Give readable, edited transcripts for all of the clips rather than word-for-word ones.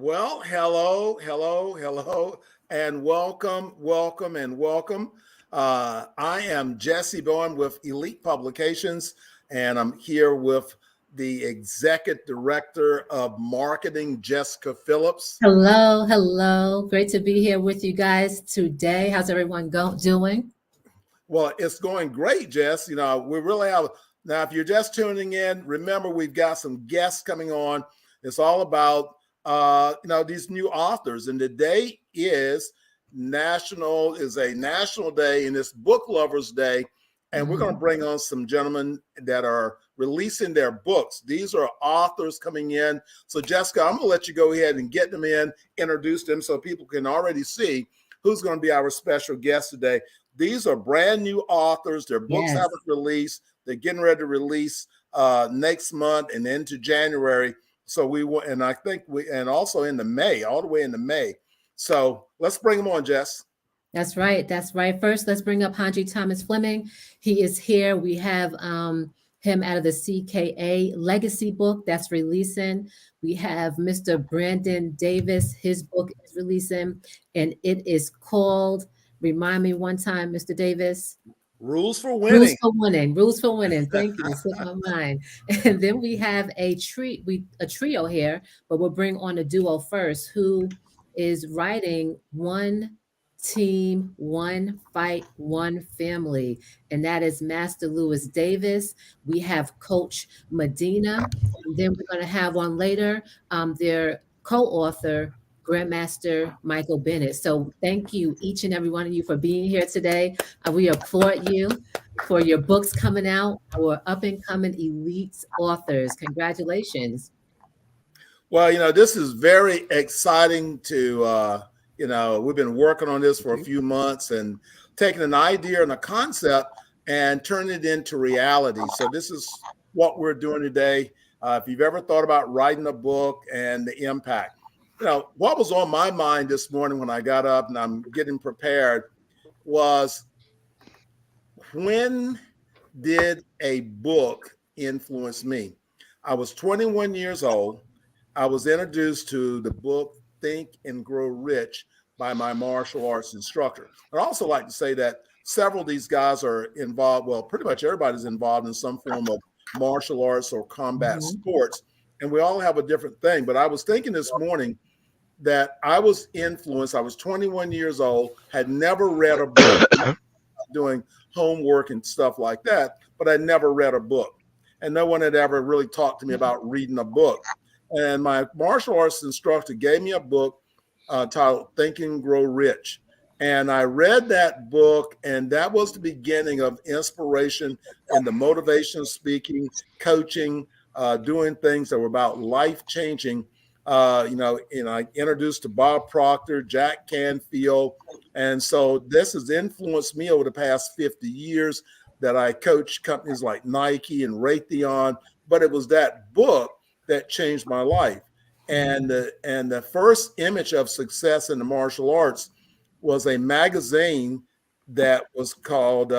Well, hello, and welcome. I am Jessie Bowen with Elite Publications, and I'm here with the Executive Director of Marketing, Jessica Phillips. Hello. Great to be here with you guys today. How's everyone doing? Well, it's going great, Jess. We really have. Now, if you're just tuning in, remember we've got some guests coming on. It's all about these new authors, and today is a national day, and it's Book Lovers Day, and we're going to bring on some gentlemen that are releasing their books. These are authors coming in. So, Jessica, I'm going to let you go ahead and get them in, introduce them, so people can already see who's going to be our special guest today. These are brand new authors. Their books haven't released. They're getting ready to release next month and into January. So and also into May, all the way into May. So let's bring them on, Jess. That's right. First, let's bring up Hanji Thomas Fleming. He is here. We have him out of the CKA Legacy book that's releasing. We have Mr. Brandon Davis. His book is releasing, and it is called, remind me one time, Mr. Davis. Rules for Winning. Rules for Winning. Thank you. Slipped my mind. And then we have a trio here, but we'll bring on a duo first, who is writing One Team, One Fight, One Family, and that is Master Lewis Davis. We have Coach Medina, and then we're going to have one later, their co-author, Grandmaster Michael Bennett. So thank you, each and every one of you, for being here today. We applaud you for your books coming out, our up-and-coming elite authors. Congratulations. Well, this is very exciting to, we've been working on this for a few months and taking an idea and a concept and turning it into reality. So this is what we're doing today. If you've ever thought about writing a book and the impact, what was on my mind this morning when I got up and I'm getting prepared was, when did a book influence me? I was 21 years old. I was introduced to the book Think and Grow Rich by my martial arts instructor. I'd also like to say that several of these guys are involved. Well, pretty much everybody's involved in some form of martial arts or combat sports, and we all have a different thing. But I was thinking this morning that I was influenced. I was 21 years old, had never read a book, doing homework and stuff like that, but I never read a book. And no one had ever really talked to me about reading a book. And my martial arts instructor gave me a book titled Think and Grow Rich. And I read that book, and that was the beginning of inspiration in the motivational speaking, coaching, doing things that were about life-changing. And I introduced to Bob Proctor, Jack Canfield. And so this has influenced me over the past 50 years that I coached companies like Nike and Raytheon. But it was that book that changed my life. And the first image of success in the martial arts was a magazine that was called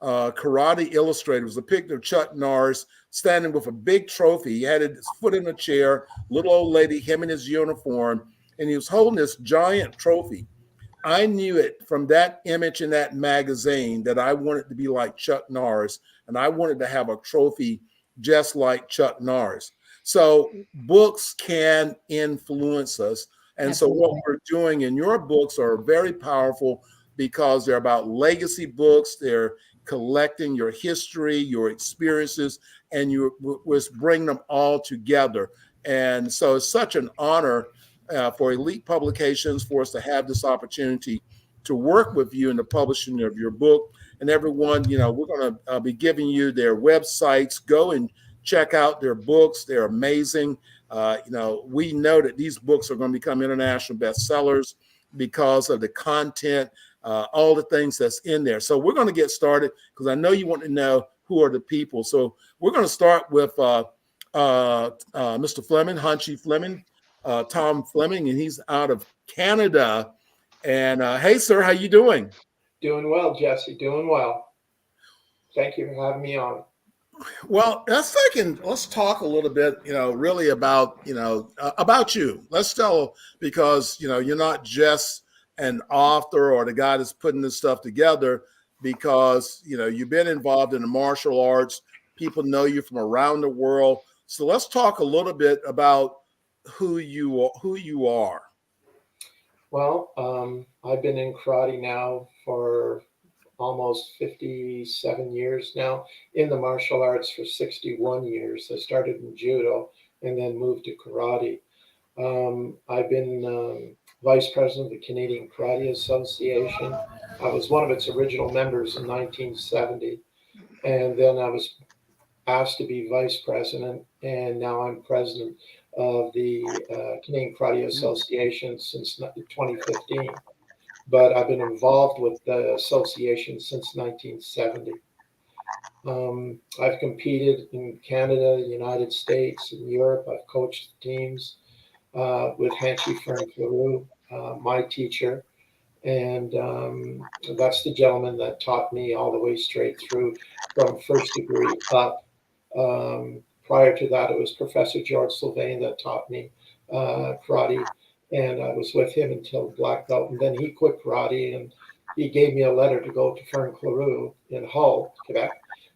Karate Illustrated. It was a picture of Chuck Norris standing with a big trophy. He had his foot in a chair, little old lady, him in his uniform, and he was holding this giant trophy. I knew it from that image in that magazine that I wanted to be like Chuck Norris, and I wanted to have a trophy just like Chuck Norris. So books can influence us. And Absolutely. So what we're doing in your books are very powerful because they're about legacy books. They're collecting your history, your experiences, and you bring them all together. And so it's such an honor for Elite Publications for us to have this opportunity to work with you in the publishing of your book. And everyone, we're going to be giving you their websites. Go and check out their books. They're amazing. We know that these books are going to become international bestsellers because of the content, all the things that's in there. So we're going to get started because I know you want to know who are the people. So we're going to start with Mr. Fleming, Hanji Fleming, Tom Fleming, and he's out of Canada. And hey, sir, how you doing? Doing well, Jesse. Doing well. Thank you for having me on. Well, let's talk a little bit, really about, about you. Let's tell, because, you're not just an author or the guy that's putting this stuff together, because, you've been involved in the martial arts. People know you from around the world. So let's talk a little bit about who you are. Well, I've been in karate now for almost 57 years now, in the martial arts for 61 years. I started in judo and then moved to karate. I've been vice president of the Canadian Karate Association. I was one of its original members in 1970, and then I was asked to be vice president, and now I'm president of the Canadian Karate Mm. Association since 2015. But I've been involved with the association since 1970. I've competed in Canada, the United States, and Europe. I've coached teams with Hanshi Fern my teacher, and that's the gentleman that taught me all the way straight through from first degree up. Prior to that, it was Professor George Sylvain that taught me karate, and I was with him until black belt. And then he quit karate, and he gave me a letter to go to Fern Cleroux in Hull, Quebec,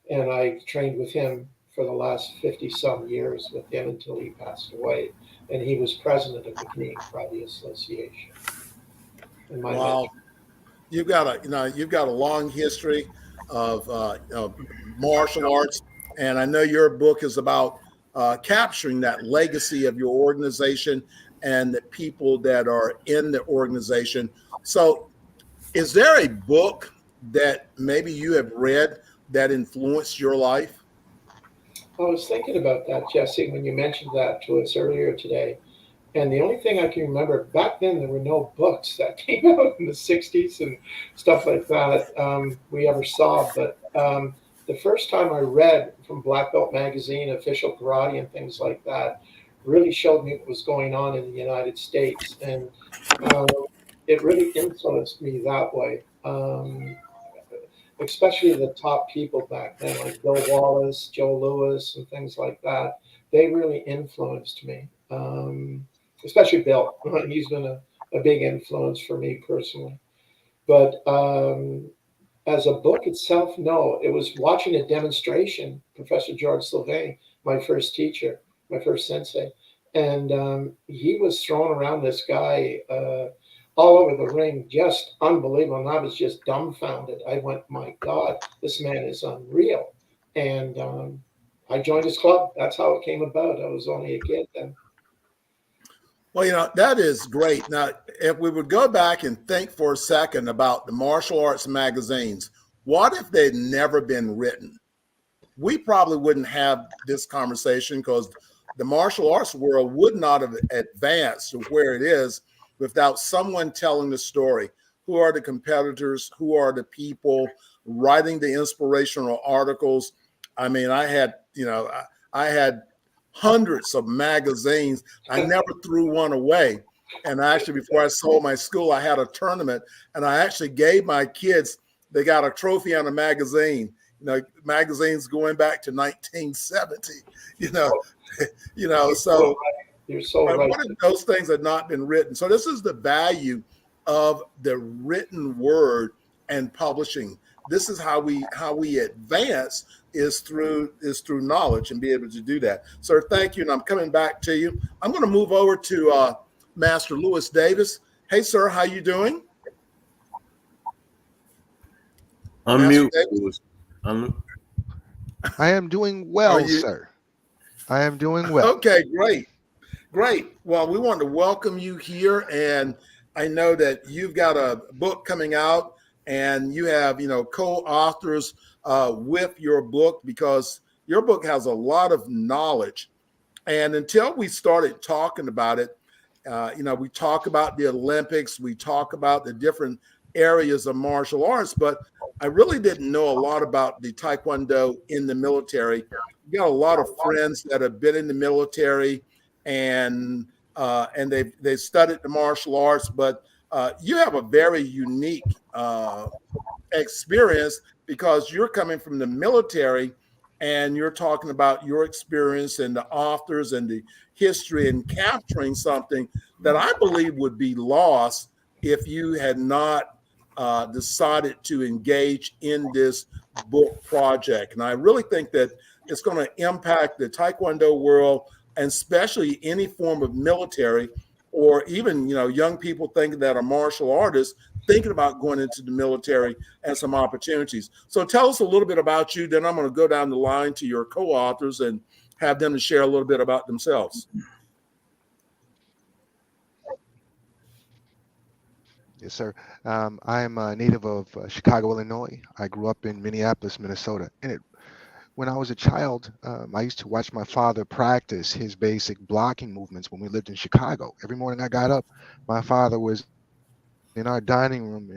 and I trained with him for the last 50 some years with him until he passed away. And he was president of the Canadian Karate Association and my mentor. Wow. You've got a long history of martial arts, and I know your book is about capturing that legacy of your organization and the people that are in the organization. So, is there a book that maybe you have read that influenced your life? I was thinking about that, Jesse, when you mentioned that to us earlier today. And the only thing I can remember back then, there were no books that came out in the 60s and stuff like that we ever saw. But the first time I read from Black Belt Magazine, Official Karate, and things like that really showed me what was going on in the United States. And um, it really influenced me that way. Especially the top people back then, like Bill Wallace, Joe Lewis, and things like that. They really influenced me, especially Bill. He's been a big influence for me personally. But as a book itself, no. It was watching a demonstration, Professor George Sylvain, my first teacher, my first sensei. And he was throwing around this guy all over the ring, just unbelievable. And I was just dumbfounded. I went, my God, this man is unreal. And I joined his club. That's how it came about. I was only a kid then. Well, that is great. Now, if we would go back and think for a second about the martial arts magazines, what if they'd never been written? We probably wouldn't have this conversation, because the martial arts world would not have advanced to where it is without someone telling the story. Who are the competitors? Who are the people writing the inspirational articles? I mean, I had hundreds of magazines. I never threw one away. And actually, before I sold my school, I had a tournament, and I actually gave my kids, they got a trophy on a magazine. Magazines going back to 1970. You know, so You're so right. what if those things had not been written? So this is the value of the written word and publishing. This is how we advance, is through knowledge, and be able to do that. Sir, thank you. And I'm coming back to you. I'm going to move over to Master Lewis Davis. Hey, sir, how you doing? Unmute. I am doing well, sir. I am doing well. Okay, great. Great. Well, we want to welcome you here. And I know that you've got a book coming out, and you have, co-authors with your book, because your book has a lot of knowledge. And until we started talking about it, we talk about the Olympics, we talk about the different areas of martial arts, but I really didn't know a lot about the Taekwondo in the military. We got a lot of friends that have been in the military, and they've studied the martial arts, but you have a very unique experience, because you're coming from the military and you're talking about your experience and the authors and the history and capturing something that I believe would be lost if you had not decided to engage in this book project. And I really think that it's going to impact the Taekwondo world, and especially any form of military, or even, young people thinking that are martial artists, thinking about going into the military, and some opportunities. So tell us a little bit about you. Then I'm going to go down the line to your co-authors and have them to share a little bit about themselves. Yes, sir. I am a native of Chicago, Illinois. I grew up in Minneapolis, Minnesota. When I was a child, I used to watch my father practice his basic blocking movements when we lived in Chicago. Every morning I got up, my father was in our dining room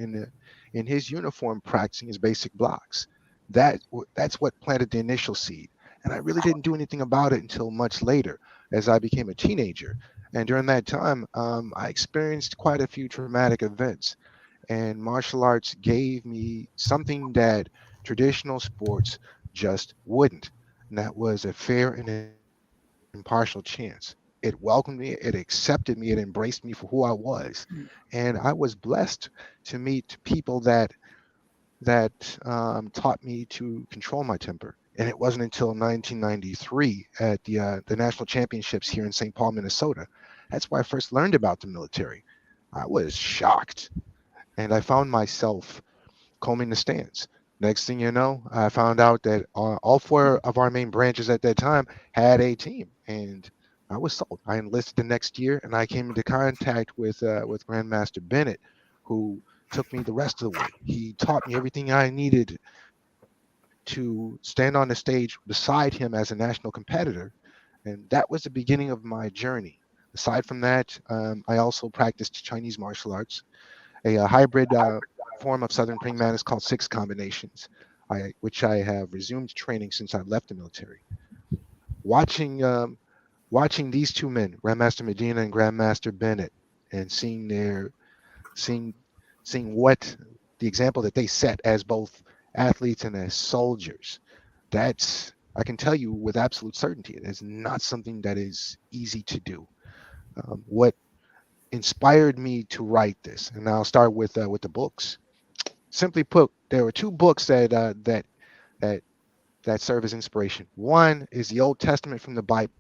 in his uniform practicing his basic blocks. That's what planted the initial seed. And I really didn't do anything about it until much later as I became a teenager. And during that time, I experienced quite a few traumatic events. And martial arts gave me something that traditional sports just wouldn't. And that was a fair and impartial chance. It welcomed me, it accepted me, it embraced me for who I was. And I was blessed to meet people that taught me to control my temper. And it wasn't until 1993 at the national championships here in St. Paul, Minnesota. That's where I first learned about the military. I was shocked, and I found myself combing the stands. Next thing you know, I found out that all four of our main branches at that time had a team, and I was sold. I enlisted the next year, and I came into contact with Grandmaster Bennett, who took me the rest of the way. He taught me everything I needed to stand on the stage beside him as a national competitor, and that was the beginning of my journey. Aside from that, I also practiced Chinese martial arts, a hybrid form of Southern Praying Mantis called Six Combinations, which I have resumed training since I left the military. Watching these two men, Grandmaster Medina and Grandmaster Bennett, and seeing what the example that they set as both athletes and as soldiers, that's, I can tell you with absolute certainty, it is not something that is easy to do. What inspired me to write this, and I'll start with the books. Simply put, there were two books that serve as inspiration. One is the Old Testament from the Bible,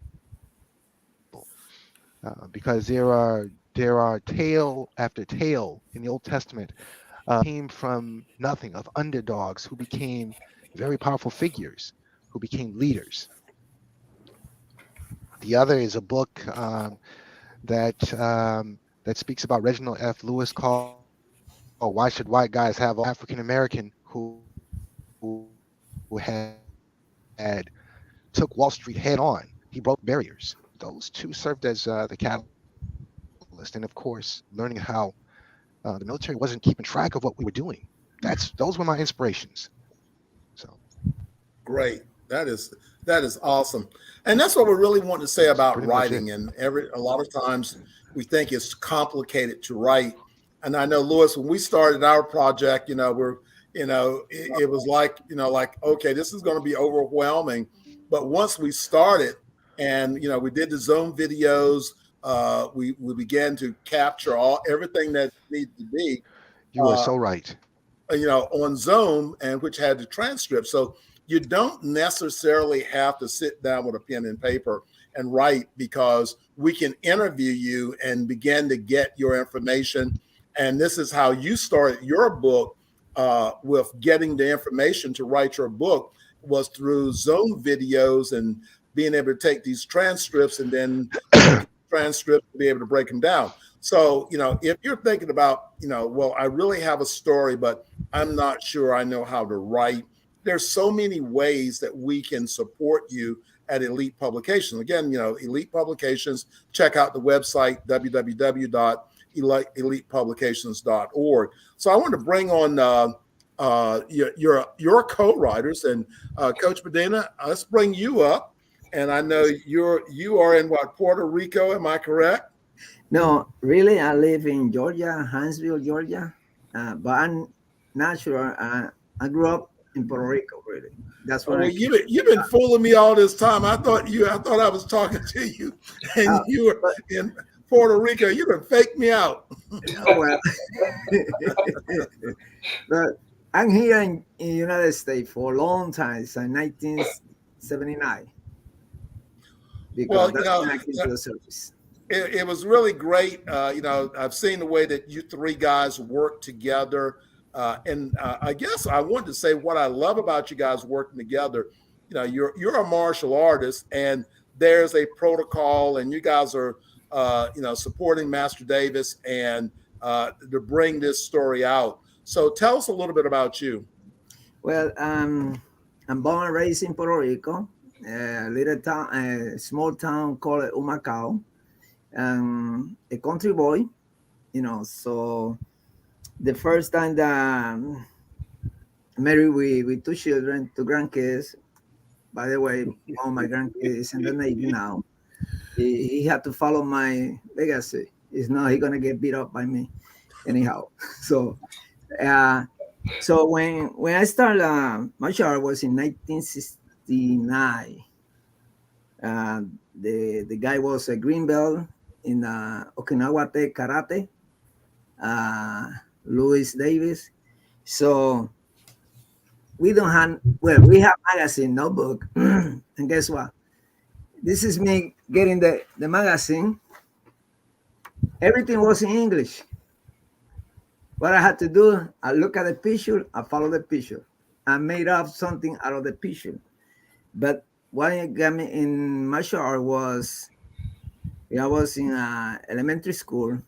because there are tale after tale in the Old Testament came from nothing, of underdogs who became very powerful figures, who became leaders. The other is a book that speaks about Reginald F. Lewis called "Why Should White Guys Have All?" African American who had took Wall Street head on. He broke barriers. Those two served as the catalyst, and of course, learning how the military wasn't keeping track of what we were doing. Those were my inspirations. So Great. That is awesome. And that's what we really want to say about writing. And a lot of times we think it's complicated to write. And I know, Louis, when we started our project, it was like, okay, this is going to be overwhelming. But once we started and, we did the Zoom videos, we began to capture everything that needed to be. You are so right. On Zoom, and which had the transcript. So you don't necessarily have to sit down with a pen and paper and write, because we can interview you and begin to get your information. And this is how you started your book, with getting the information to write your book, was through Zoom videos and being able to take these transcripts and then transcripts to be able to break them down. So, if you're thinking about, well, I really have a story, but I'm not sure I know how to write, there's so many ways that we can support you at Elite Publications. Again, Elite Publications, check out the website, www.elitepublications.org. So I want to bring on your co-writers, and Coach Medina, let's bring you up. And I know you are in Puerto Rico, am I correct? No, really, I live in Georgia, Huntsville, Georgia, but I'm not sure. I grew up in Puerto Rico. Really, that's Oh, what well, I. you've been fooling me all this time. I thought I was talking to you, and you were But in Puerto Rico. You done faked me out. oh well. But I'm here in the United States for a long time, since 1979, because Well, that's when I came to the service. it was really great. I've seen the way that you three guys work together. And I guess I wanted to say what I love about you guys working together. You're a martial artist, and there's a protocol, and you guys are, supporting Master Davis and to bring this story out. So tell us a little bit about you. Well, I'm born and raised in Puerto Rico, a little town, a small town called Humacao. A country boy, So the first time that married with two children, two grandkids. By the way, all my grandkids is in the Navy now. He had to follow my legacy. It's not he gonna get beat up by me, anyhow. So, uh, so when I started martial art was in 1969. The guy was a green belt in Okinawa Karate, Louis Davis. So we don't have, well, we have magazine, no book. And guess what? This is me getting the magazine. Everything was in English. What I had to do, I look at the picture, I follow the picture. I made up something out of the picture. But what got me in martial art was, I was in elementary school.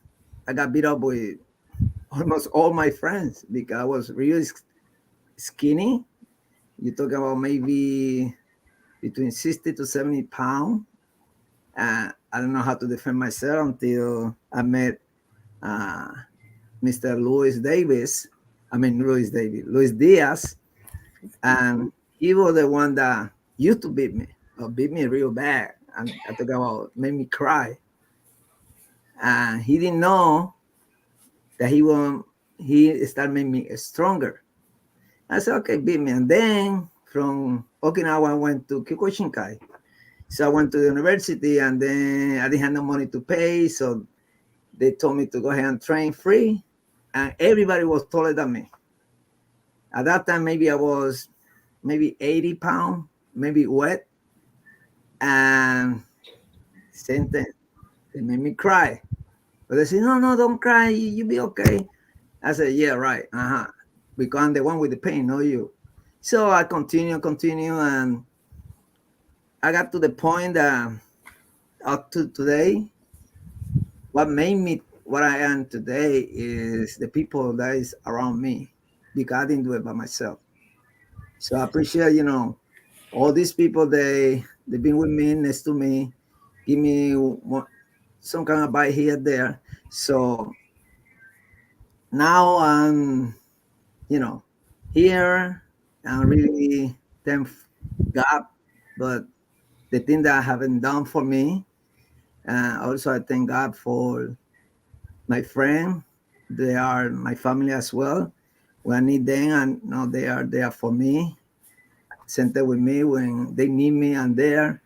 I got beat up with almost all my friends because I was really skinny. You talk about maybe between 60 to 70 pounds. I don't know how to defend myself until I met Mr. Louis Diaz. And he was the one that used to beat me real bad. And I talk about made me cry. And he didn't know that he started making me stronger. I said, okay, beat me. And then from Okinawa, I went to Kyokushinkai. So I went to the university, and then I didn't have no money to pay. So they told me to go ahead and train free. And everybody was taller than me. At that time, maybe I was 80 pounds, maybe wet. And same thing. They made me cry. But they said, no, don't cry. You'll be okay. I said, yeah, right. Because I'm the one with the pain, not you. So I continue, and I got to the point that up to today, what made me what I am today is the people that is around me, because I didn't do it by myself. So I appreciate, all these people, they've been with me, next to me, give me some kind of bite here, there. So now I'm, here. I'm really thank God, but the thing that I haven't done for me, also I thank God for my friend. They are my family as well. When I need them, and now they are there for me, center with me when they need me. I'm there.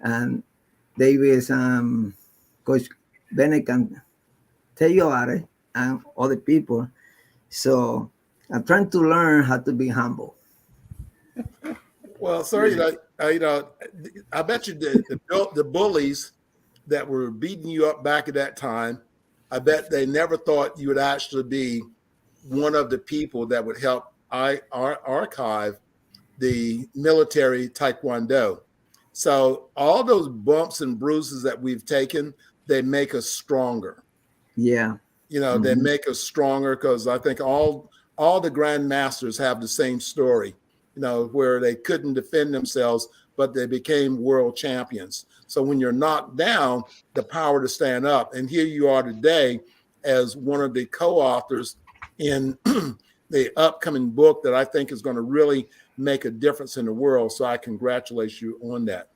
And Davis, Coach Bennett can tell you about it, and other people. So I'm trying to learn how to be humble. Well, sir, I bet you the bullies that were beating you up back at that time, I bet they never thought you would actually be one of the people that would help archive the military Taekwondo. So all those bumps and bruises that we've taken, they make us stronger. Yeah. They make us stronger, because I think all the grandmasters have the same story, where they couldn't defend themselves, but they became world champions. So when you're knocked down, the power to stand up. And here you are today as one of the co-authors in the upcoming book that I think is going to really make a difference in the world. So I congratulate you on that.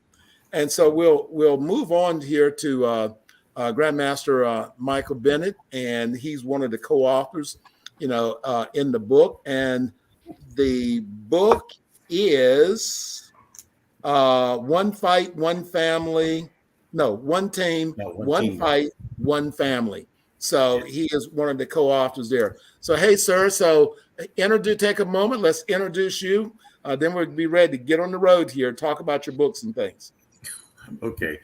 And so we'll move on here to Grandmaster Michael Bennett, and he's one of the co-authors, in the book. And The book is One Fight, One Family. No, One Team, No, one One team. Fight, One Family. So he is one of the co-authors there. So hey, sir. So take a moment. Let's introduce you. Then we'll be ready to get on the road here, talk about your books and things. Okay.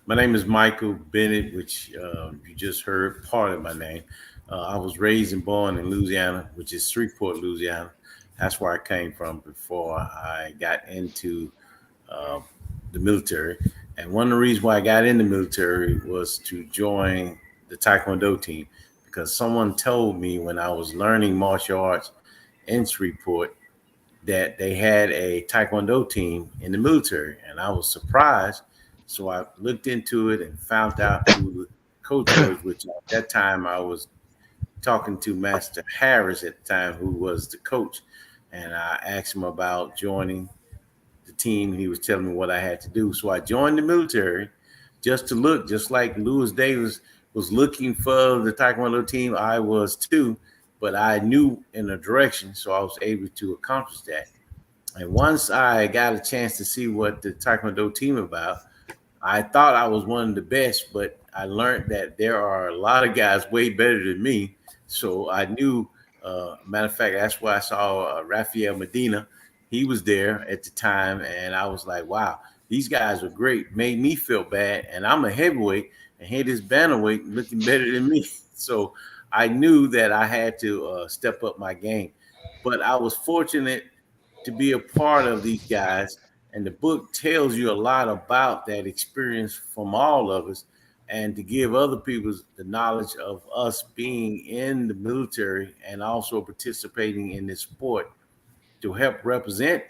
My name is Michael Bennett, which you just heard part of my name. I was raised and born in Louisiana, which is Shreveport, Louisiana. That's where I came from before I got into uh, the military. And one of the reasons why I got in the military was to join the Taekwondo team because someone told me when I was learning martial arts in Shreveport that they had a Taekwondo team in the military. And I was surprised. So I looked into it and found out who the coach was, which at that time I was talking to Master Harris at the time, who was the coach. And I asked him about joining the team. He was telling me what I had to do. So I joined the military just to look, just like Lewis Davis was looking for the Taekwondo team. I was too, but I knew in a direction, so I was able to accomplish that. And once I got a chance to see what the Taekwondo team about, I thought I was one of the best, but I learned that there are a lot of guys way better than me. So I knew, matter of fact, that's why I saw Rafael Medina. He was there at the time, and I was like, wow, these guys are great. Made me feel bad, and I'm a heavyweight, and here this bantamweight looking better than me. So I knew that I had to step up my game. But I was fortunate to be a part of these guys. And the book tells you a lot about that experience from all of us and to give other people the knowledge of us being in the military and also participating in this sport to help represent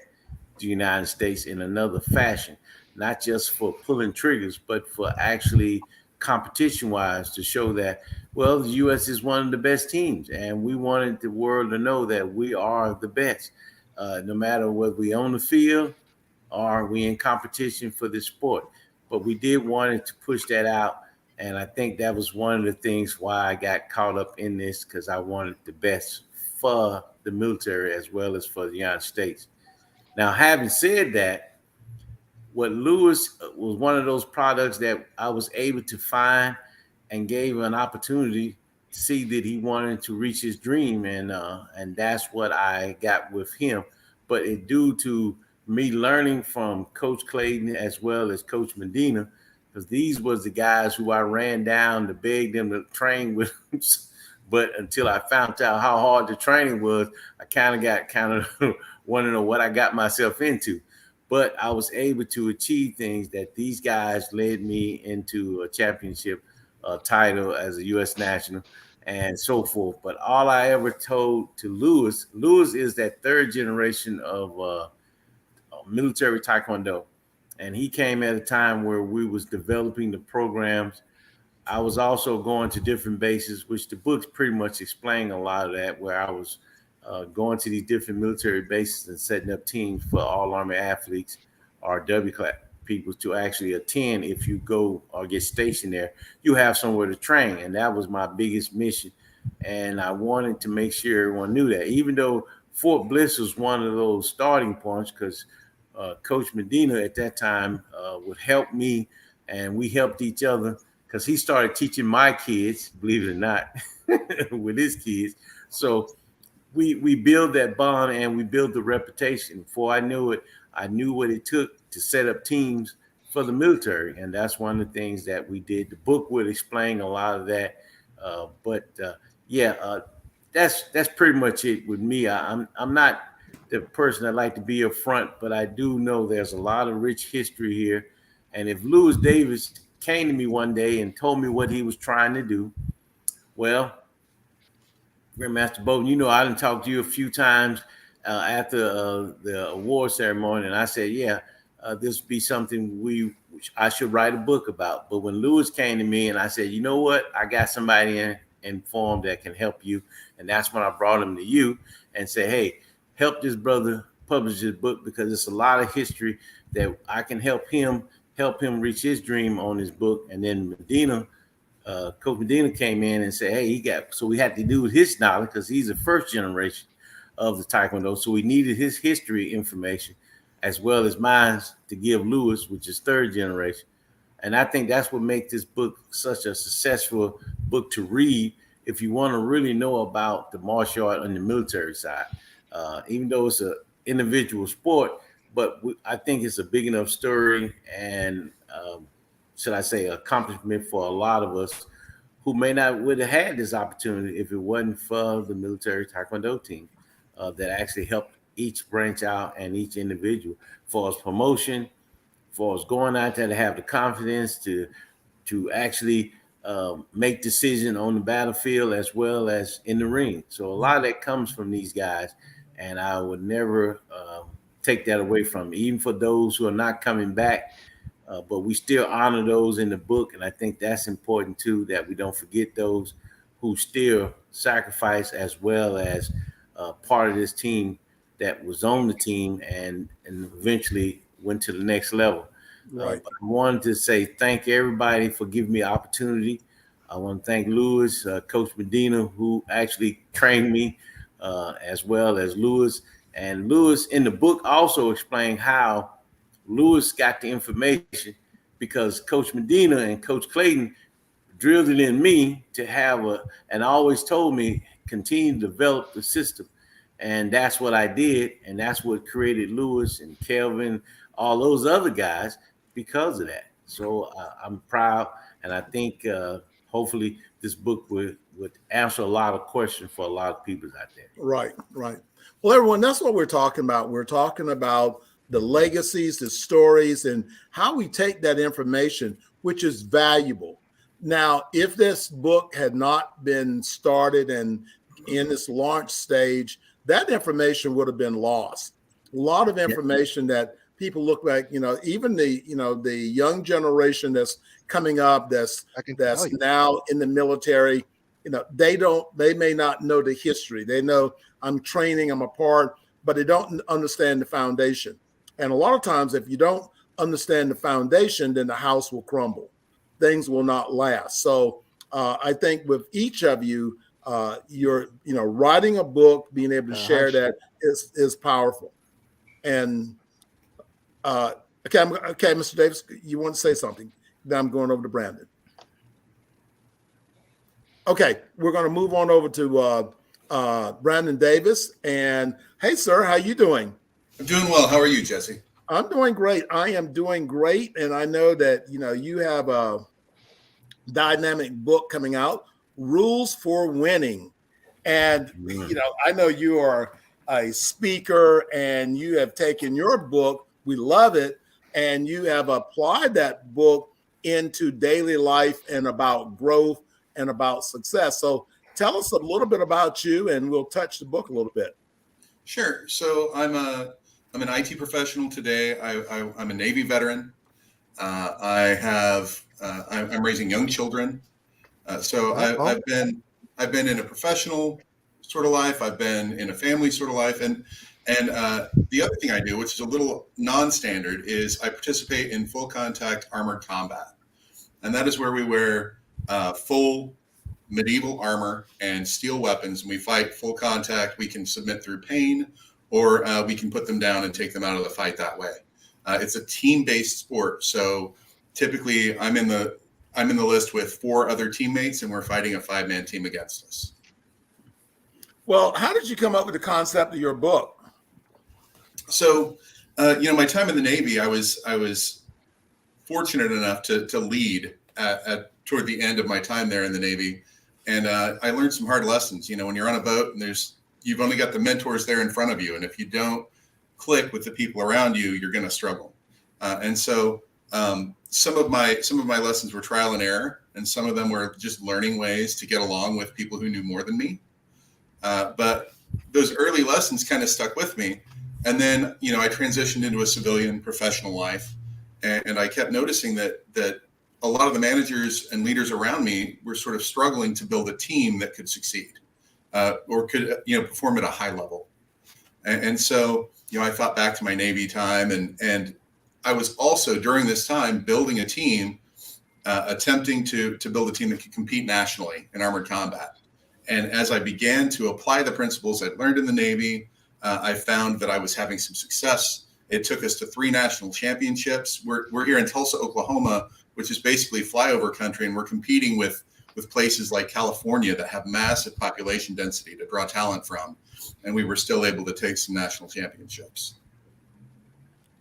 the United States in another fashion, not just for pulling triggers, but for actually competition wise to show that, well, the U.S. is one of the best teams. And we wanted the world to know that we are the best, no matter whether we on the field or we in competition for this sport. But we did wanted to push that out. And I think that was one of the things why I got caught up in this because I wanted the best for the military as well as for the United States. Now, having said that, what Lewis was one of those products that I was able to find and gave an opportunity to see that he wanted to reach his dream, and that's what I got with him. But it due to me learning from Coach Clayton as well as Coach Medina, because these was the guys who I ran down to beg them to train with. But until I found out how hard the training was, I kind of want to know what I got myself into. But I was able to achieve things that these guys led me into a championship title as a U.S. national and so forth. But all I ever told to Lewis is that third generation of military taekwondo, and he came at a time where we was developing the programs. I was also going to different bases, which the books pretty much explain a lot of that, where I was going to these different military bases and setting up teams for all Army athletes or W class people to actually attend. If you go or get stationed there, you have somewhere to train. And that was my biggest mission. And I wanted to make sure everyone knew that, even though Fort Bliss was one of those starting points, because Coach Medina at that time would help me and we helped each other because he started teaching my kids, believe it or not, with his kids. So we build that bond and we build the reputation. Before I knew it, I knew what it took to set up teams for the military, and that's one of the things that we did. The book would explain a lot of that, that's pretty much it with me. I'm not the person that like to be up front, but I do know there's a lot of rich history here. And if Lewis Davis came to me one day and told me what he was trying to do, well, Grandmaster Bowden, you know, I done talked to you a few times after the award ceremony, and I said, yeah, this would be something I should write a book about. But when Lewis came to me and I said, you know what, I got somebody informed that can help you, and that's when I brought him to you and said, hey, help this brother publish his book because it's a lot of history that I can help him reach his dream on his book. And then Coach Medina came in and said, hey, so we had to do his knowledge because he's a first generation of the Taekwondo. So we needed his history information as well as mine to give Lewis, which is third generation. And I think that's what makes this book such a successful book to read if you want to really know about the martial art on the military side. Even though it's an individual sport, but I think it's a big enough story and, should I say, accomplishment for a lot of us who may not would have had this opportunity if it wasn't for the military Taekwondo team that actually helped each branch out and each individual for us promotion, for us going out there to have the confidence to actually make decisions on the battlefield as well as in the ring. So a lot of that comes from these guys, and I would never take that away from them, even for those who are not coming back. But we still honor those in the book, and I think that's important too, that we don't forget those who still sacrifice as well as part of this team that was on the team and eventually went to the next level. Right. I wanted to say thank everybody for giving me an opportunity. I want to thank Lewis, Coach Medina, who actually trained me, as well as Lewis. And Lewis in the book also explained how Lewis got the information because Coach Medina and Coach Clayton drilled it in me to have and always told me, continue to develop the system. And that's what I did. And that's what created Lewis and Kelvin, all those other guys because of that. So I'm proud. And I think hopefully this book would answer a lot of questions for a lot of people out there. Right, right. Well, everyone, that's what we're talking about. We're talking about the legacies, the stories, and how we take that information, which is valuable. Now, if this book had not been started and in this launch stage, that information would have been lost. A lot of information that people look like, even the young generation that's coming up, that's now in the military, they may not know the history. They know I'm training, I'm a part, but they don't understand the foundation. And a lot of times, if you don't understand the foundation, then the house will crumble. Things will not last. So I think with each of you, you're writing a book, being able to share that is powerful. And okay, Mr. Davis, you want to say something? Then I'm going over to Brandon. Okay, we're going to move on over to Brandon Davis. And hey, sir, how you doing? I'm doing well. How are you, Jesse? I'm doing great. I am doing great. And I know that, you have a dynamic book coming out, Rules for Winning. And, I know you are a speaker and you have taken your book. We love it. And you have applied that book into daily life and about growth and about success. So tell us a little bit about you and we'll touch the book a little bit. Sure. So I'm an IT professional today. I'm a Navy veteran. I'm raising young children. I've been in a professional sort of life. I've been in a family sort of life. And the other thing I do, which is a little non-standard, is I participate in full contact armored combat. And that is where we wear full medieval armor and steel weapons. And we fight full contact. We can submit through pain, or we can put them down and take them out of the fight that way. It's a team-based sport. So typically I'm in the list with 4 other teammates and we're fighting a 5-man team against us. Well, how did you come up with the concept of your book? So, my time in the Navy, I was fortunate enough to lead toward the end of my time there in the Navy. And I learned some hard lessons. When you're on a boat and you've only got the mentors there in front of you. And if you don't click with the people around you, you're going to struggle. And so some of my lessons were trial and error, and some of them were just learning ways to get along with people who knew more than me. But those early lessons kind of stuck with me. And then, I transitioned into a civilian professional life, and I kept noticing that a lot of the managers and leaders around me were sort of struggling to build a team that could succeed or could, perform at a high level. And so, I thought back to my Navy time, and I was also during this time building a team, attempting to build a team that could compete nationally in armored combat. And as I began to apply the principles I'd learned in the Navy, I found that I was having some success. It took us to 3 national championships. We're here in Tulsa, Oklahoma, which is basically flyover country, and we're competing with places like California that have massive population density to draw talent from. And we were still able to take some national championships.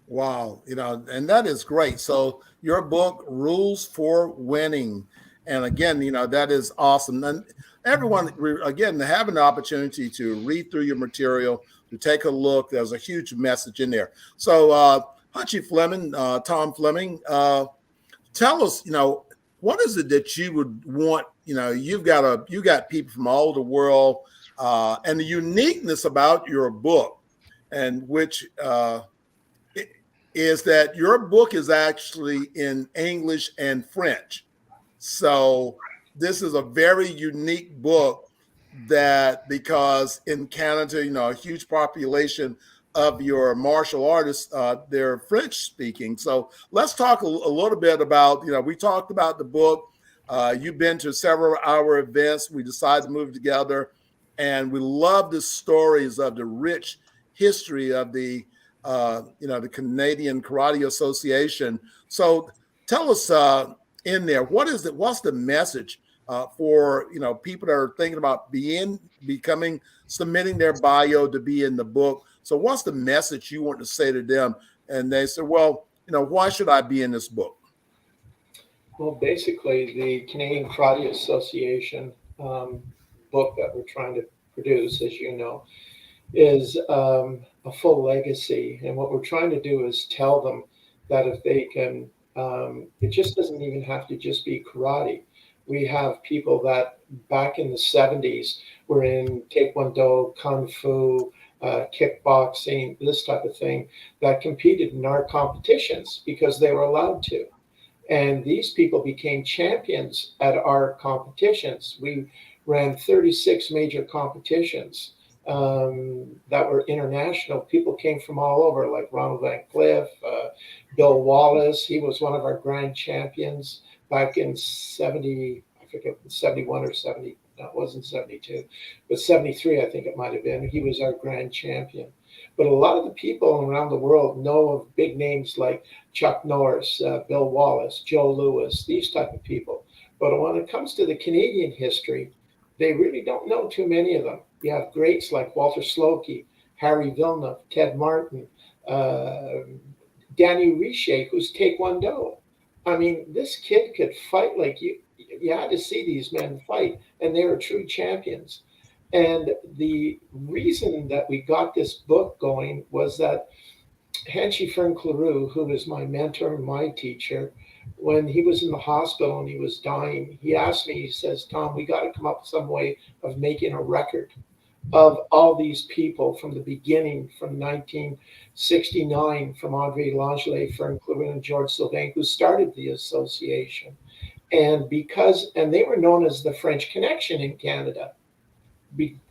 Wow, and that is great. So your book, Rules for Winning, and again, that is awesome. And everyone, again, having the opportunity to read through your material, to take a look, there's a huge message in there. So, Hutchie Fleming, Tom Fleming, tell us, what is it that you would want? You got people from all over the world, and the uniqueness about your book, and which is that your book is actually in English and French. So this is a very unique book because in Canada, a huge population of your martial artists, they're French speaking. So let's talk a little bit about, we talked about the book. You've been to several our events. We decided to move together, and we love the stories of the rich history of the Canadian Karate Association. So tell us in there, what's the message for people that are thinking about submitting their bio to be in the book? So what's the message you want to say to them? And they say, well, why should I be in this book? Well, basically, the Canadian Karate Association book that we're trying to produce, as you know, is a full legacy. And what we're trying to do is tell them that if they can, it just doesn't even have to just be karate. We have people that back in the 70s were in Taekwondo, Kung Fu, kickboxing, this type of thing, that competed in our competitions because they were allowed to. And these people became champions at our competitions. We ran 36 major competitions that were international. People came from all over, like Ronald Van Cliff, Bill Wallace. He was one of our grand champions back in 70, I forget, 71 or 70. No, it wasn't 72, but 73, I think it might have been. He was our grand champion. But a lot of the people around the world know of big names like Chuck Norris, Bill Wallace, Joe Louis, these type of people. But when it comes to the Canadian history, they really don't know too many of them. You have greats like Walter Slokey, Harry Villeneuve, Ted Martin, Danny Riche, who's Taekwondo. I mean, this kid could fight like you had to see these men fight, and they were true champions. And the reason that we got this book going was that Hanshi Fern Claroux, who was my mentor and my teacher, when he was in the hospital and he was dying, he asked me, he says, Tom, we got to come up with some way of making a record of all these people from the beginning, from 1969, from Andre Langelet, Fern Claroux, and George Sylvain, who started the association. And they were known as the French Connection in Canada.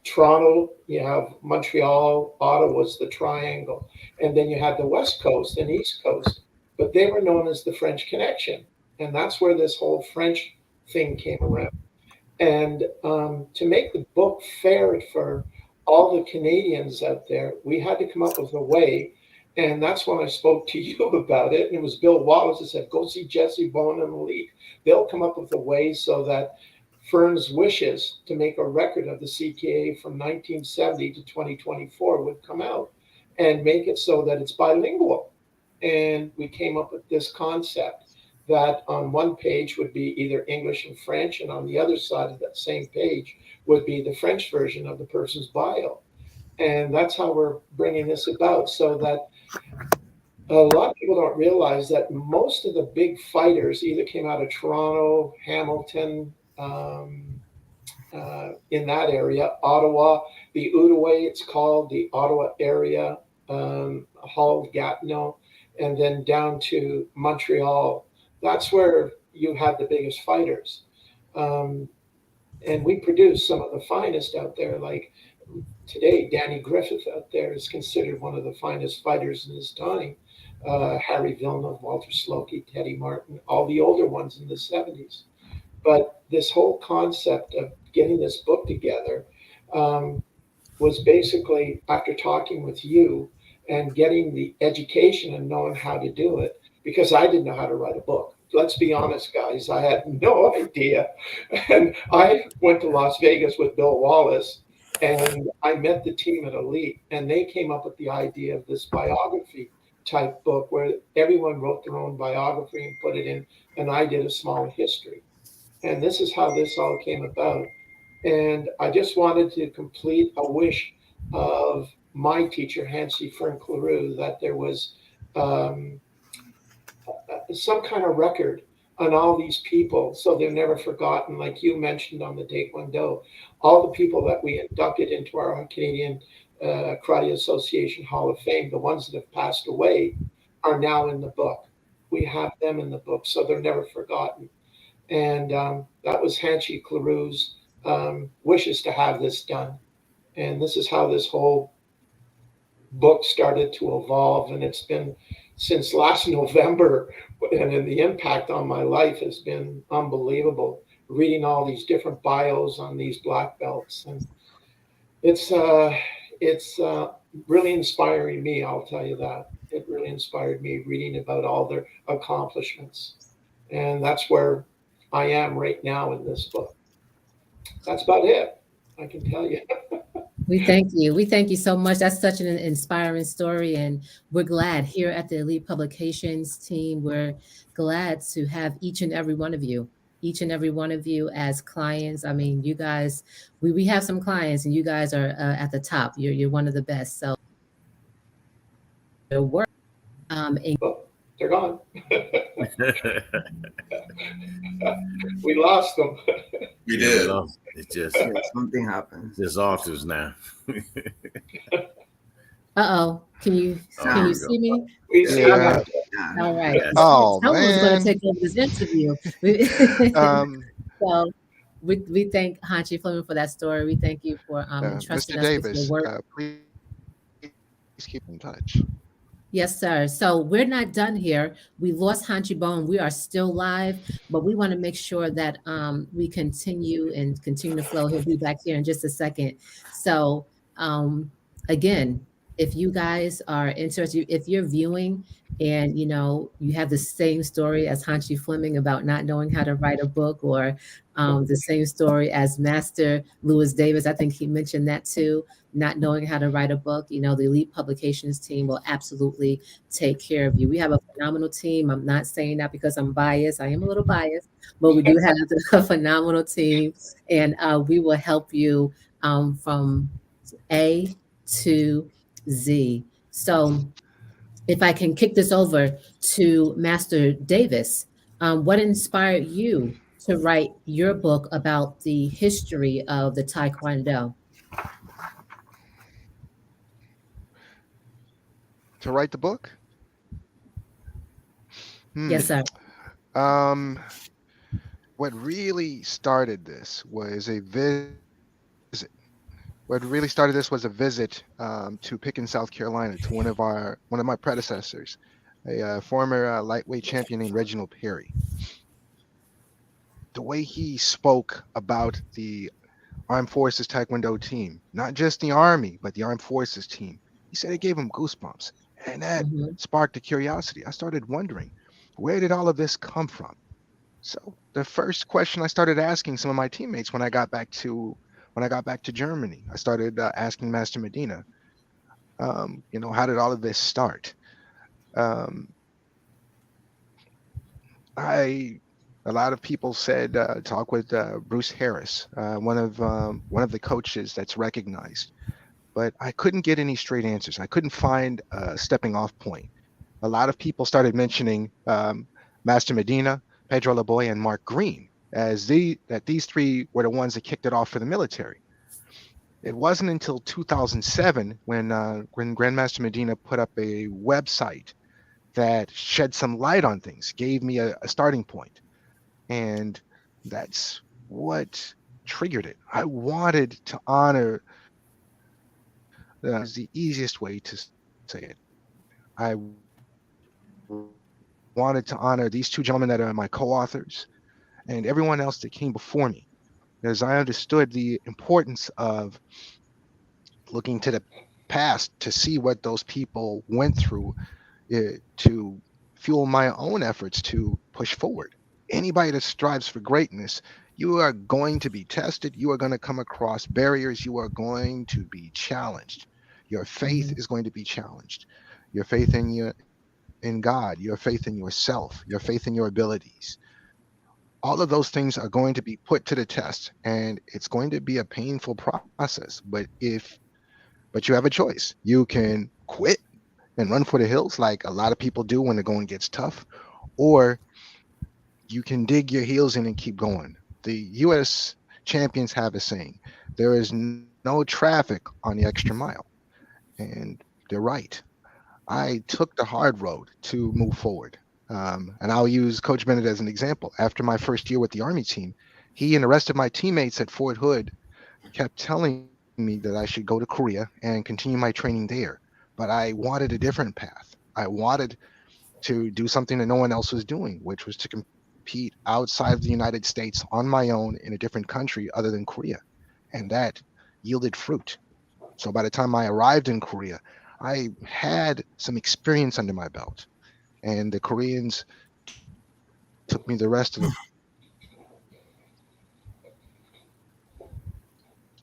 Toronto, you have Montreal, Ottawa's the triangle, and then you had the West Coast and East Coast, but they were known as the French Connection, and that's where this whole French thing came around. And to make the book fair for all the Canadians out there, we had to come up with a way, and that's when I spoke to you about it, and it was Bill Wallace that said, go see Jessie Bowen and the League. They'll come up with a way so that Fern's wishes to make a record of the CKA from 1970 to 2024 would come out and make it so that it's bilingual. And we came up with this concept that on one page would be either English and French, and on the other side of that same page would be the French version of the person's bio. And that's how we're bringing this about, so that a lot of people don't realize that most of the big fighters either came out of Toronto, Hamilton, in that area, Ottawa, the Outaouais, it's called, the Ottawa area, Hull, Gatineau, and then down to Montreal. That's where you had the biggest fighters. And we produced some of the finest out there. Like today, Danny Griffith out there is considered one of the finest fighters in his time. Harry Villeneuve, Walter Slokey, Teddy Martin, all the older ones in the 70s. But this whole concept of getting this book together was basically after talking with you and getting the education and knowing how to do it, because I didn't know how to write a book. Let's be honest, guys. I had no idea. And I went to Las Vegas with Bill Wallace, and I met the team at Elite, and they came up with the idea of this biography type book where everyone wrote their own biography and put it in, and I did a small history. And this is how this all came about. And I just wanted to complete a wish of my teacher, Hansi Frank LaRue, that there was um, some kind of record on all these people so they're never forgotten. Like you mentioned on the Taekwondo, all the people that we inducted into our Canadian Karate Association Hall of Fame, the ones that have passed away, are now in the book. We have them in the book, so they're never forgotten. And that was Hanshi Clarue's wishes to have this done. And this is how this whole book started to evolve. And it's been since last November. And the impact on my life has been unbelievable. Reading all these different bios on these black belts. And it's really inspiring me, I'll tell you that. It really inspired me reading about all their accomplishments. And that's where I am right now in this book. That's about it. I can tell you. We thank you. We thank you so much. That's such an inspiring story. And we're glad here at the Elite Publications team, we're glad to have each and every one of you, as clients. I mean, you guys, we have some clients and you guys are at the top. You're one of the best. So the work, Well, they're gone. We lost them. We did. It's just Yeah, something happened. just authors now. uh-oh, can you see me? We see Yeah. them. Yeah. All right. Yes. Oh, Someone's going man. to take over this interview. So we thank Hanchi Fleming for that story. We thank you for entrusting Mr. us with Davis, your work. please keep in touch. Yes, sir. So we're not done here. We lost Hanchi Bowen. We are still live, but we want to make sure that we continue to flow. He'll be back here in just a second. So again, if you guys are interested, if you're viewing and you have the same story as Hanchi Fleming about not knowing how to write a book, or the same story as Master Lewis Davis, I think he mentioned that too, not knowing how to write a book, the Elite Publications team will absolutely take care of you. We have a phenomenal team. I'm not saying that because I'm biased. I am a little biased, but we do have a phenomenal team, and we will help you from A to Z. So if I can kick this over to Master Davis, what inspired you to write your book about the history of the Taekwondo? To write the book? Yes, sir. What really started this was a visit. What really started this was a visit to Pickens, South Carolina, to one of my predecessors, a former lightweight champion named Reginald Perry. The way he spoke about the Armed Forces Taekwondo team, not just the Army, but the Armed Forces team, he said it gave him goosebumps. And that sparked a curiosity. I started wondering, where did all of this come from? So the first question I started asking some of my teammates when I got back to Germany, I started asking Master Medina, how did all of this start? A lot of people said talk with Bruce Harris, one of the coaches that's recognized, but I couldn't get any straight answers. I couldn't find a stepping off point. A lot of people started mentioning Master Medina, Pedro Laboy, and Mark Green as these three were the ones that kicked it off for the military. It wasn't until 2007 when Grandmaster Medina put up a website that shed some light on things, gave me a starting point. And that's what triggered it. I wanted to honor the easiest way to say it. I wanted to honor these two gentlemen that are my co-authors and everyone else that came before me. as I understood the importance of looking to the past to see what those people went through, to fuel my own efforts to push forward. Anybody that strives for greatness, you are going to be tested. You are going to come across barriers. You are going to be challenged. Your faith Mhm. is going to be challenged. Your faith in God, your faith in yourself, your faith in your abilities. All of those things are going to be put to the test, and it's going to be a painful process. But you have a choice. You can quit and run for the hills like a lot of people do when the going gets tough, or you can dig your heels in and keep going. The US champions have a saying, there is no traffic on the extra mile. And they're right. I took the hard road to move forward. And I'll use Coach Bennett as an example. After my first year with the Army team, he and the rest of my teammates at Fort Hood kept telling me that I should go to Korea and continue my training there. But I wanted a different path. I wanted to do something that no one else was doing, which was to compete outside of the United States on my own in a different country other than Korea. And that yielded fruit. So by the time I arrived in Korea, I had some experience under my belt. And the Koreans took me the rest of the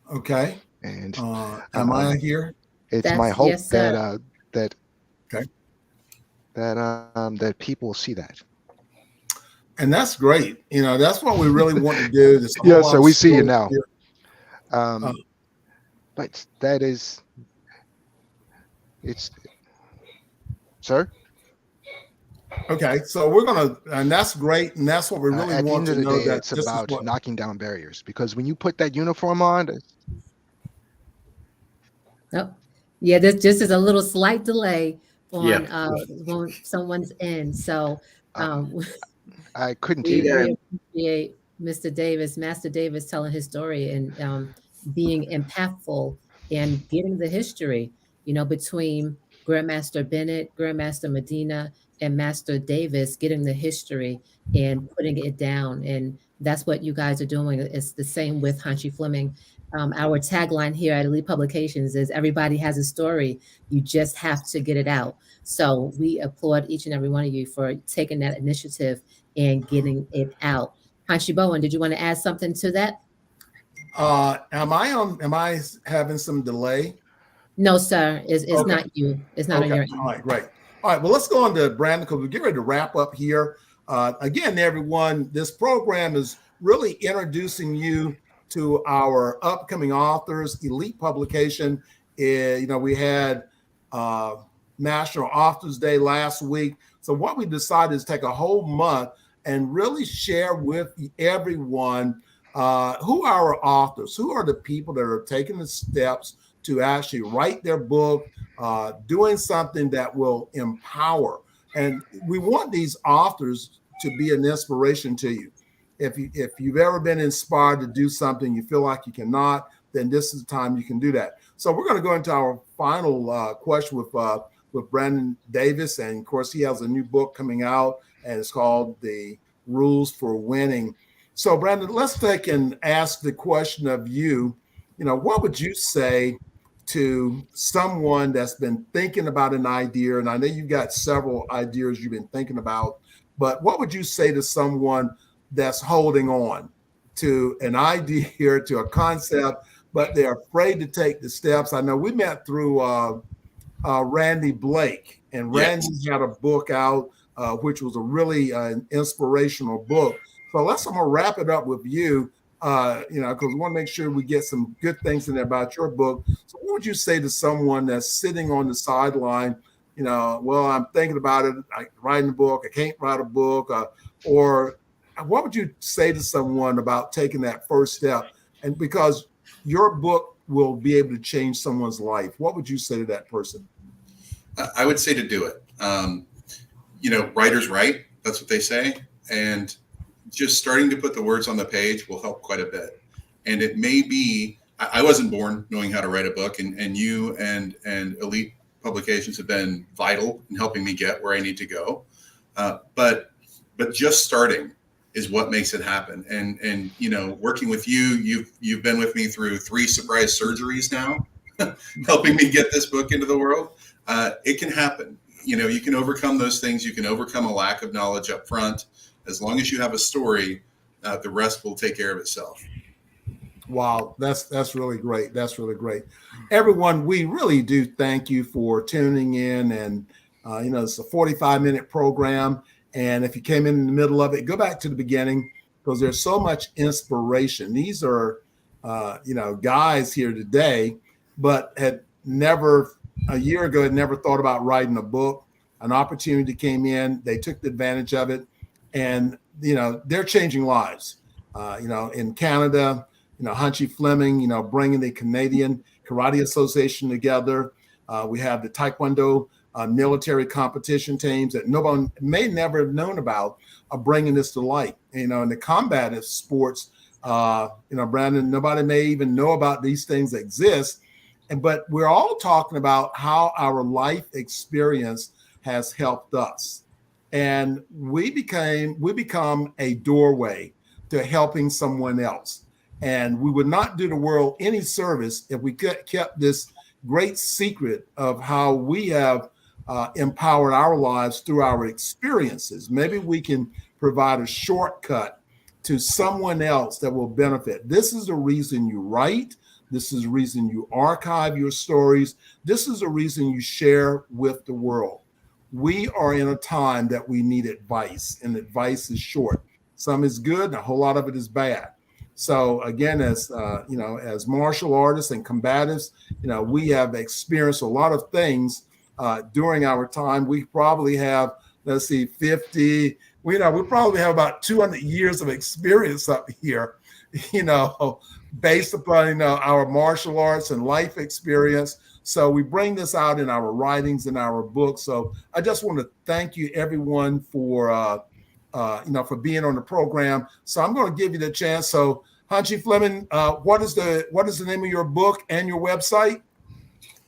Okay. and Am I here? it's my That's hope yes, sir. that Okay. that people see that. And that's great. You know, that's what we really want to do. There's a whole Yeah, lot so of we see you stories now. here. Um, but that is it's sir. Okay, so we're gonna, and that's great, and that's what we really At the want end of to the know, day, that it's this is about what. knocking down barriers because when you put that uniform on, Nope. Yeah, there's just is a little slight delay Yeah. on someone's end. So uh, um, I couldn't hear we you. Yeah. we appreciate Mr. Davis, Master Davis, telling his story and being impactful and getting the history. You know, between Grandmaster Bennett, Grandmaster Medina, and Master Davis, getting the history and putting it down. And that's what you guys are doing. It's the same with Hanshi Fleming. Our tagline here at Elite Publications is "Everybody has a story. You just have to get it out." So we applaud each and every one of you for taking that initiative and getting it out. Hanshi Bowen, did you want to add something to that? Am I having some delay? No, sir. It's Okay. not you. It's not on Okay. your All end. right. Great. All right. Well, let's go on to Brandon because we're getting ready to wrap up here. Again, everyone, this program is really introducing you to our upcoming authors, Elite Publication. You know, we had National Authors Day last week. So what we decided is take a whole month and really share with everyone who are our authors, who are the people that are taking the steps to actually write their book, doing something that will empower. And we want these authors to be an inspiration to you. If you've ever been inspired to do something you feel like you cannot, then this is the time you can do that. So we're going to go into our final question with Brandon Davis, and of course he has a new book coming out, and it's called The Rules for Winning. So Brandon, let's take and ask the question of you. You know, what would you say to someone that's been thinking about an idea? And I know you've got several ideas you've been thinking about, but what would you say to someone that's holding on to an idea, to a concept, but they're afraid to take the steps? I know we met through Randy Blake, and Randy had a book out, which was a really inspirational book. So I'm going to wrap it up with you. You know, because we want to make sure we get some good things in there about your book. So what would you say to someone that's sitting on the sideline, you know, well, I'm thinking about it, writing a book, I can't write a book, or what would you say to someone about taking that first step? And because your book will be able to change someone's life, what would you say to that person? I would say to do it. You know, writers write, that's what they say. And just starting to put the words on the page will help quite a bit. And it may be, I wasn't born knowing how to write a book, and you and Elite Publications have been vital in helping me get where I need to go. But just starting is what makes it happen. And you know, working with you, you've been with me through 3 surprise surgeries now, helping me get this book into the world. It can happen. You know, you can overcome those things. You can overcome a lack of knowledge up front. As long as you have a story, the rest will take care of itself. Wow, that's really great. That's really great. Everyone, we really do thank you for tuning in. And, you know, it's a 45-minute program. And if you came in the middle of it, go back to the beginning, because there's so much inspiration. These are, you know, guys here today, but had never, a year ago, had never thought about writing a book. An opportunity came in. They took the advantage of it. And, you know, they're changing lives. You know, in Canada, you know, Hunchy Fleming, you know, bringing the Canadian Karate Association together. We have the Taekwondo military competition teams that nobody may never have known about, bringing this to light. You know, in the combative sports, you know, Brandon, nobody may even know about these things that exist. But we're all talking about how our life experience has helped us. And we become a doorway to helping someone else. And we would not do the world any service if we kept this great secret of how we have empowered our lives through our experiences. Maybe we can provide a shortcut to someone else that will benefit. This is the reason you write. This is the reason you archive your stories. This is the reason you share with the world. We are in a time that we need advice, and advice is short. Some is good, and a whole lot of it is bad. So again, as you know, as martial artists and combatives, you know, we have experienced a lot of things during our time. We probably have, let's see, 50. We probably have about 200 years of experience up here, you know, based upon, you know, our martial arts and life experience. So we bring this out in our writings and our books. So I just want to thank you, everyone, for you know, for being on the program. So I'm going to give you the chance. So Hunchy Fleming, what is the name of your book and your website?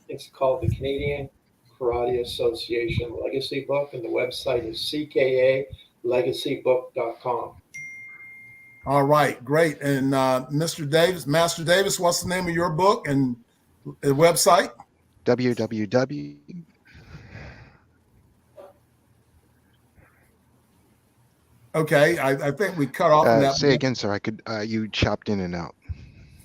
It's called the Canadian Karate Association Legacy Book, and the website is CKALegacyBook.com. All right, great. And Master Davis, what's the name of your book and the website? www. Okay, I think we cut off that. Say again, sir. I could. You chopped in and out.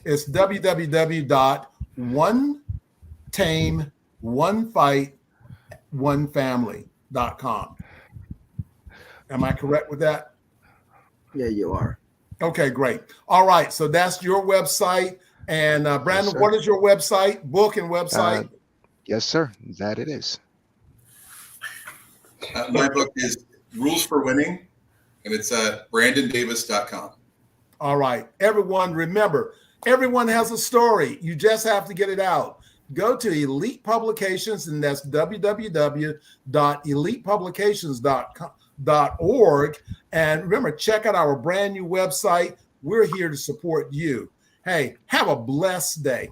It's www.onetameonefightOneFamily.com. Am I correct with that? Yeah, you are. Okay, great. All right, so that's your website. And Brandon, Yes, what is your website, book and website? Yes, sir. That it is. My book is Rules for Winning, and it's at BrandonDavis.com. All right, everyone, remember, everyone has a story. You just have to get it out. Go to Elite Publications, and that's www.elitepublications.org. And remember, check out our brand new website. We're here to support you. Hey, have a blessed day.